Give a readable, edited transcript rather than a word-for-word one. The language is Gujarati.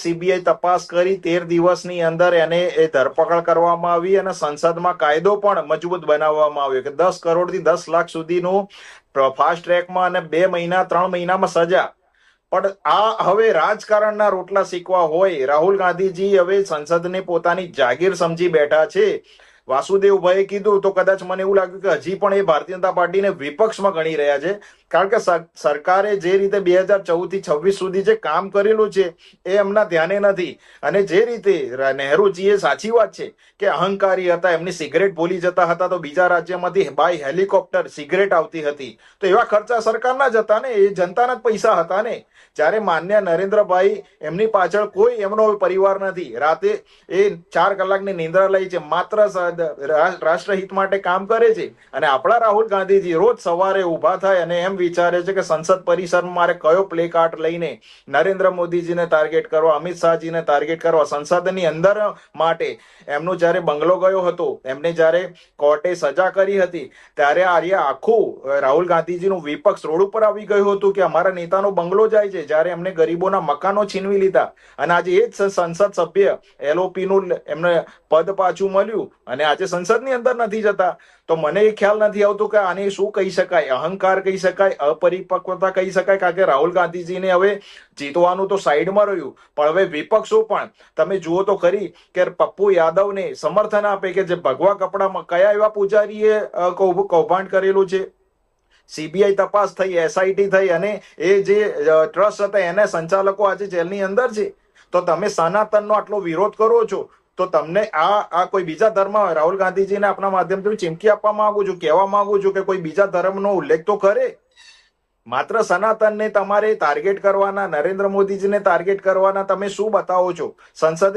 સીબીઆઈ તપાસ કરી 13 દિવસની અંદર એને એ ધરપકડ કરવામાં આવી અને સંસદમાં કાયદો પણ મજબૂત બનાવવામાં આવ્યો કે 10 કરોડથી 10 લાખ સુધીનું ફાસ્ટ ટ્રેકમાં અને 2 મહિના 3 મહિનામાં સજા. પણ આ હવે રાજકારણના રોટલા શીખવા હોય. રાહુલ ગાંધીજી હવે સંસદને પોતાની જાગીર સમજી બેઠા છે. વાસુદેવભાઈએ કીધું તો કદાચ મને એવું લાગ્યું કે હજી પણ એ ભારતીય જનતા પાર્ટીને વિપક્ષમાં ગણી રહ્યા છે, કારણ કે સરકારે જે રીતે 2014 થી 26 સુધી જે કામ કરેલું છે એ એમના ધ્યાને નથી. અને જે રીતે નહેરુજીએ સાચી વાત છે કે અહંકારી હતા, એમની સિગરેટ ભૂલી જતા હતા તો બીજા રાજ્યમાંથી બાય હેલિકોપ્ટર સિગરેટ આવતી હતી, તો એવા ખર્ચા સરકારના જ હતા ને, એ જનતાના જ પૈસા હતા ને. જ્યારે માન્ય નરેન્દ્રભાઈ એમની પાછળ કોઈ એમનો પરિવાર નથી, રાતે એ 4 કલાકની નિંદ્રા લે છે, માત્ર રાષ્ટ્રહિત માટે કામ કરે છે. અને આપણા રાહુલ ગાંધીજી રોજ સવારે ઊભા થાય અને એમ વિચારે છે કે સંસદ પરિસરમાં મારે કયો પ્લે કાર્ડ લઈને નરેન્દ્ર મોદીજીને ટાર્ગેટ કરવા, અમિત શાહજીને ટાર્ગેટ કરવા. સંસદની અંદર માટે એમનો જ્યારે બંગલો ગયો હતો, એમને જ્યારે કોર્ટે સજા કરી હતી, ત્યારે આખું રાહુલ ગાંધીજીનું વિપક્ષ રોડ ઉપર આવી ગયું હતું કે અમારા નેતાનો બંગલો જાય છે, જ્યારે એમને ગરીબોના મકાનો છીનવી લીધા. અને આજે એ જ સંસદ સભ્ય એલઓપી નું એમને પદ પાછું મળ્યું અને આજે સંસદની અંદર નથી જતા. તો મને એ ખ્યાલ નથી આવતો કે આને શું કહી શકાય, અહંકાર કહી શકાય, અપરિપક્વતા કહી શકાય, કારણ કે રાહુલ ગાંધીજીને હવે જીતવાનું તો સાઈડમાં રહ્યું, પણ હવે વિપક્ષો પણ તમે જુઓ તો ખરી કે પપ્પુ યાદવને સમર્થન આપે કે જે ભગવા કપડામાં કયા એવા પૂજારીએ કૌભાંડ કરેલું છે. સીબીઆઈ તપાસ થઈ, એસઆઈટી થઈ અને એ જે ટ્રસ્ટ હતા એના સંચાલકો આજે જેલની અંદર છે. તો તમે સનાતનનો આટલો વિરોધ કરો છો, તો તમને આ કોઈ બીજા ધર્મ, રાહુલ ગાંધીજીને આપણા માધ્યમથી ચીમકી આપવા માંગુ છું, કહેવા માંગુ છું કે કોઈ બીજા ધર્મનો ઉલ્લેખ તો કરે. માત્ર સનાતનને તમારે ટાર્ગેટ કરવાના, નરેન્દ્ર મોદીજીને ટાર્ગેટ કરવાના, તમે શું બતાવો છો? સંસદે